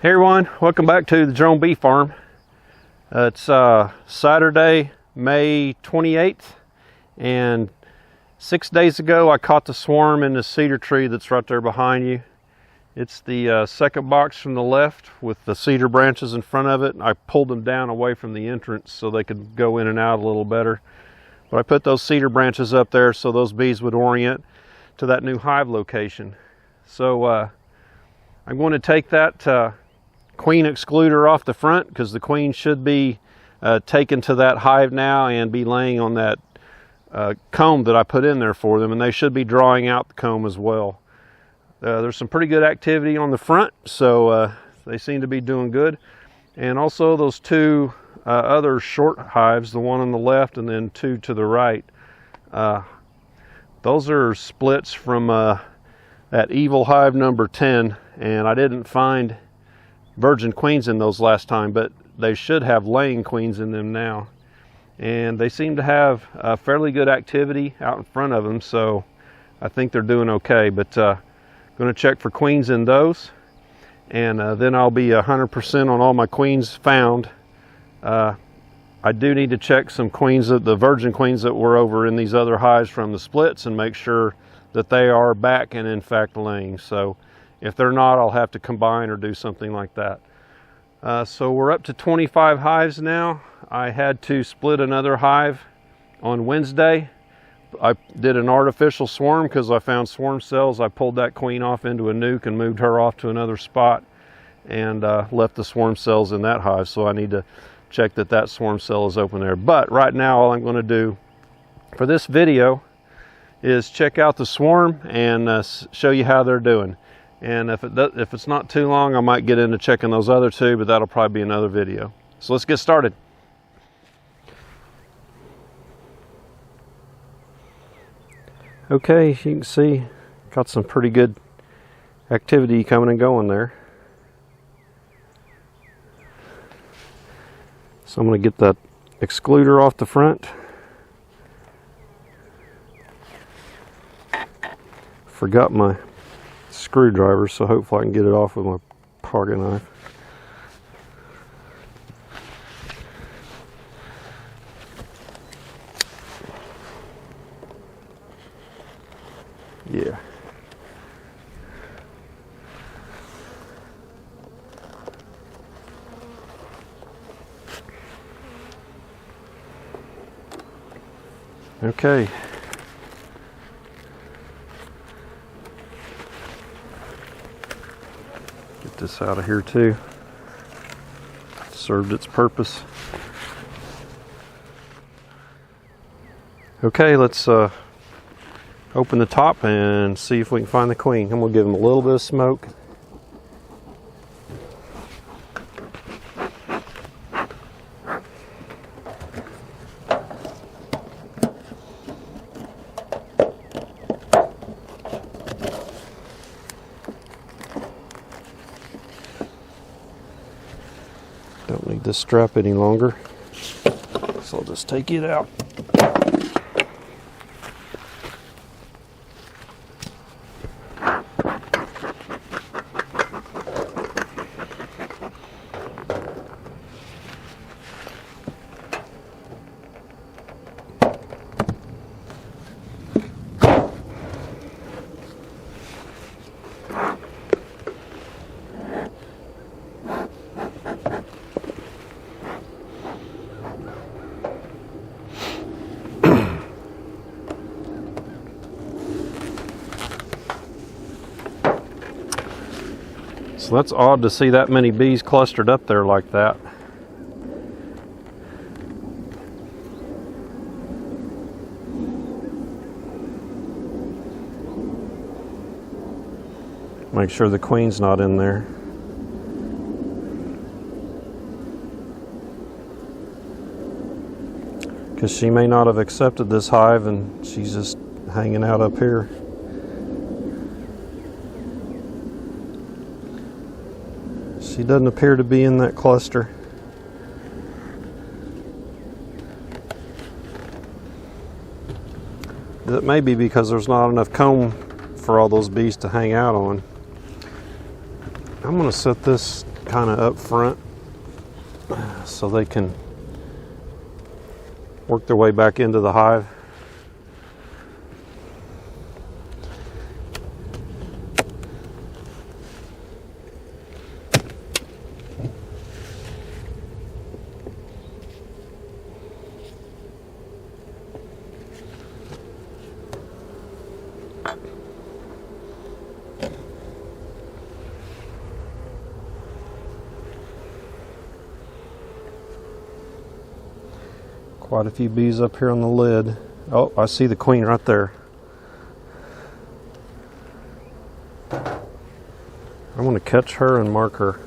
Hey everyone, welcome back to the drone bee farm. It's Saturday, May 28th, and 6 days ago I caught the swarm in the cedar tree that's right there behind you. It's the second box from the left with the cedar branches in front of it. I pulled them down away from the entrance so they could go in and out a little better. But I put those cedar branches up there so those bees would orient to that new hive location. So I'm going to take that queen excluder off the front because the queen should be taken to that hive now and be laying on that comb that I put in there for them, and they should be drawing out the comb as well. There's some pretty good activity on the front, so they seem to be doing good. And also those two other short hives, the one on the left and then two to the right, those are splits from that evil hive number 10, and I didn't find virgin queens in those last time, but they should have laying queens in them now, and they seem to have fairly good activity out in front of them, so I think they're doing okay. But going to check for queens in those, and then I'll be 100% on all my queens found. I do need to check some queens, the virgin queens that were over in these other hives from the splits, and make sure that they are back and in fact laying. So if they're not, I'll have to combine or do something like that. So we're up to 25 hives now. I had to split another hive on Wednesday. I did an artificial swarm because I found swarm cells. I pulled that queen off into a nuke and moved her off to another spot, and left the swarm cells in that hive. So I need to check that that swarm cell is open there. But right now all I'm going to do for this video is check out the swarm and show you how they're doing. And if it's not too long, I might get into checking those other two, but that'll probably be another video. So let's get started. Okay, as you can see, got some pretty good activity coming and going there. So I'm going to get that excluder off the front. Forgot my screwdriver, so hopefully I can get it off with my pocket knife. Yeah. Okay. Get this out of here too. Served its purpose. Okay, let's open the top and see if we can find the queen. I'm going to give them a little bit of smoke. Don't need this strap any longer, so I'll just take it out. So that's odd to see that many bees clustered up there like that. Make sure the queen's not in there. Because she may not have accepted this hive and she's just hanging out up here. She doesn't appear to be in that cluster. That may be because there's not enough comb for all those bees to hang out on. I'm going to set this kind of up front so they can work their way back into the hive. Quite a few bees up here on the lid. Oh, I see the queen right there. I want to catch her and mark her.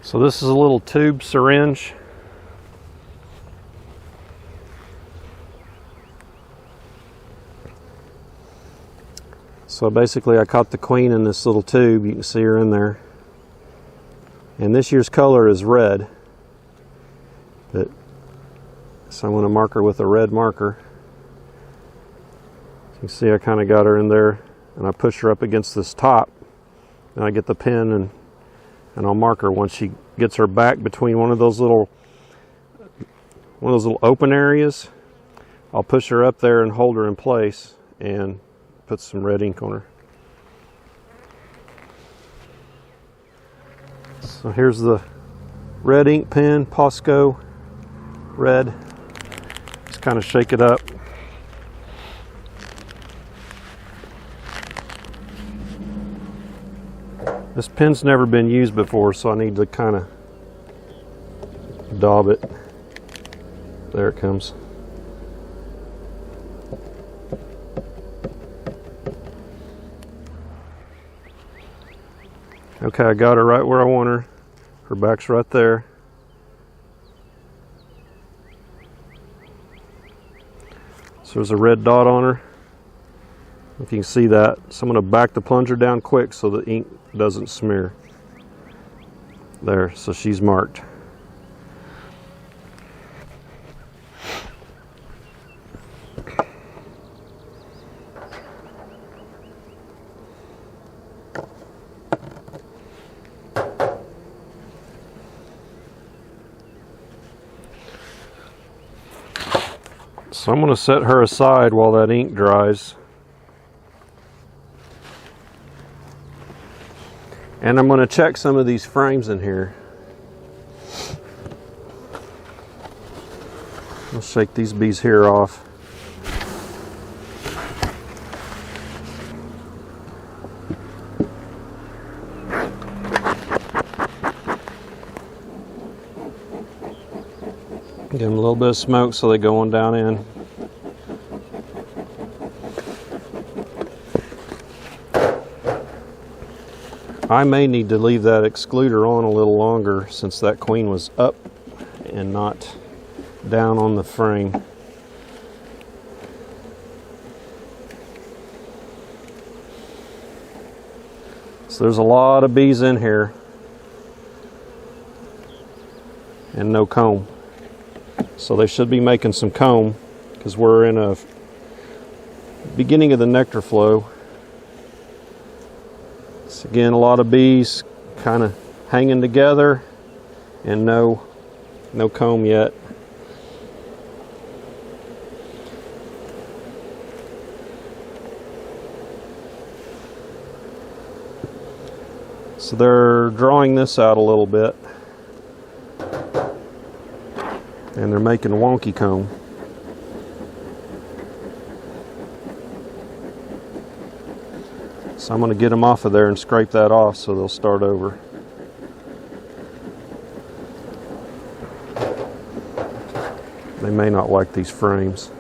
So this is a little tube syringe. So basically I caught the queen in this little tube. You can see her in there. And this year's color is red. So I'm going to mark her with a red marker. So you can see I kind of got her in there, and I push her up against this top. And I get the pin and I'll mark her once she gets her back between one of those little open areas. I'll push her up there and hold her in place and put some red ink on her. So here's the red ink pen, Posco red. Just kind of shake it up. This pen's never been used before, so I need to kind of daub it. There it comes. Okay, I got her right where I want her. Her back's right there. So there's a red dot on her. If you can see that. So I'm going to back the plunger down quick so the ink doesn't smear. There, so she's marked. So I'm going to set her aside while that ink dries. And I'm going to check some of these frames in here. I'll shake these bees here off. Give them a little bit of smoke so they go on down in. I may need to leave that excluder on a little longer since that queen was up and not down on the frame. So there's a lot of bees in here and no comb. So they should be making some comb because we're in a beginning of the nectar flow. So again, a lot of bees kind of hanging together and no comb yet. So they're drawing this out a little bit and they're making wonky comb. So I'm going to get them off of there and scrape that off so they'll start over. They may not like these frames.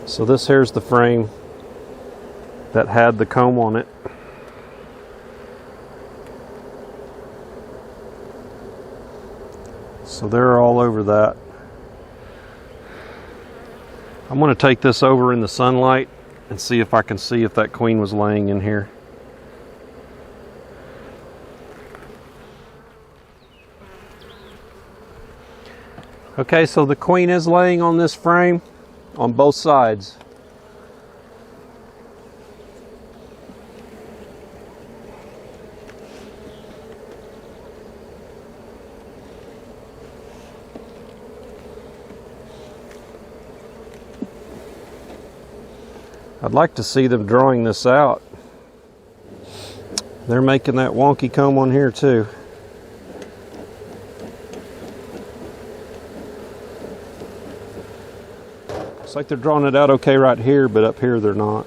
So this here's the frame that had the comb on it. So they're all over that. I'm going to take this over in the sunlight and see if I can see if that queen was laying in here. Okay, so the queen is laying on this frame on both sides. I'd like to see them drawing this out. They're making that wonky comb on here too. Looks like they're drawing it out okay right here, but up here they're not.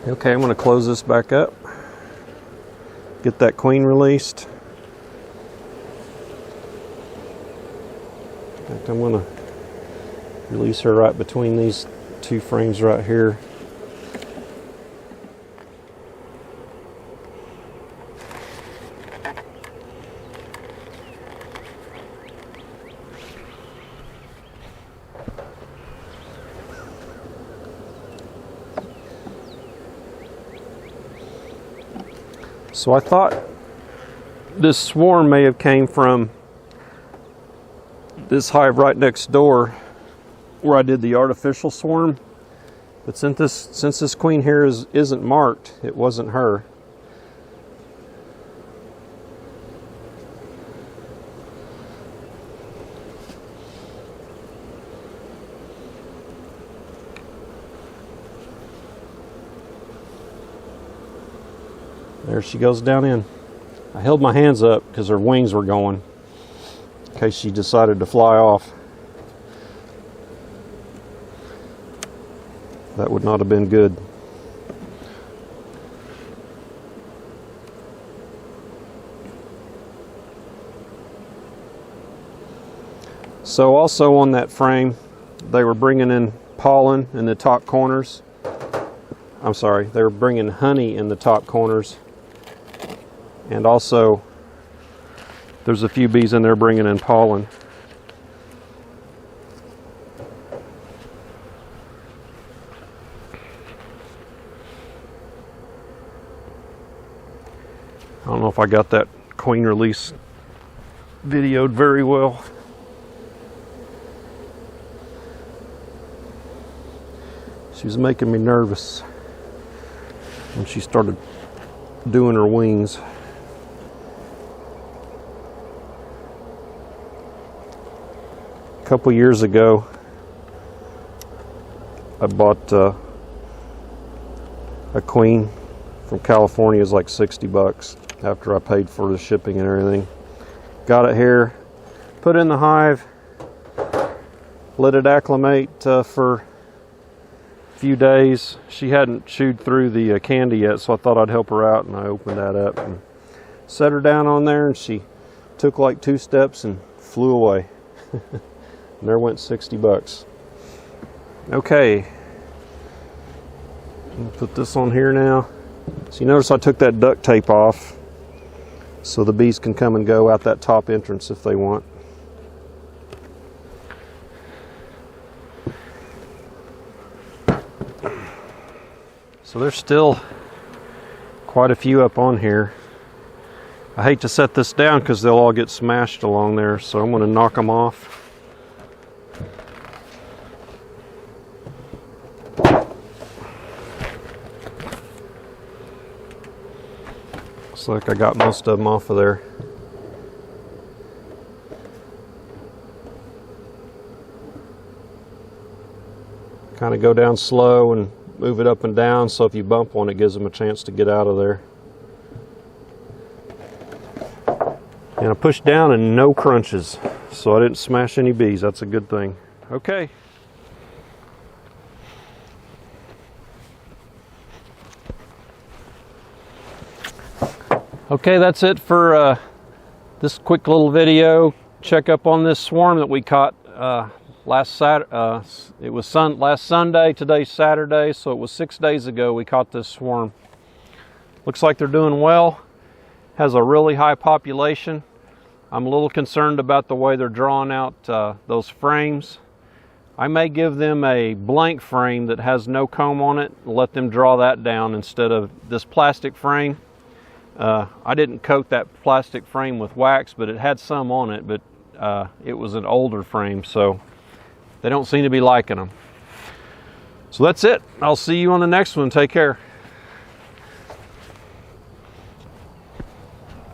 Okay, I'm going to close this back up, get that queen released. In fact, I'm going to release her right between these two frames right here. So I thought this swarm may have came from this hive right next door where I did the artificial swarm, but since this queen here isn't marked, it wasn't her. There she goes down in. I held my hands up because her wings were going in case she decided to fly off. That would not have been good. So also on that frame, they were bringing in pollen in the top corners. I'm sorry, they were bringing honey in the top corners. And also, there's a few bees in there bringing in pollen. I don't know if I got that queen release videoed very well. She was making me nervous when she started doing her wings. A couple years ago, I bought a queen from California. It was like 60 bucks after I paid for the shipping and everything. Got it here, put it in the hive, let it acclimate for a few days. She hadn't chewed through the candy yet, so I thought I'd help her out, and I opened that up and set her down on there, and she took like 2 steps and flew away. And there went 60 bucks. Okay, I'll put this on here now. So you notice I took that duct tape off so the bees can come and go out that top entrance if they want. So there's still quite a few up on here. I hate to set this down because they'll all get smashed along there, so I'm going to knock them off. Looks like I got most of them off of there. Kind of go down slow and move it up and down, so if you bump one, it gives them a chance to get out of there. And I pushed down and no crunches, so I didn't smash any bees. That's a good thing. Okay. Okay, that's it for this quick little video. Check up on this swarm that we caught last Sunday. Today's Saturday, so it was 6 days ago we caught this swarm. Looks like they're doing well. Has a really high population. I'm a little concerned about the way they're drawing out those frames. I may give them a blank frame that has no comb on it and let them draw that down instead of this plastic frame. I didn't coat that plastic frame with wax, but it had some on it, but it was an older frame, so they don't seem to be liking them. So that's it. I'll see you on the next one. Take care.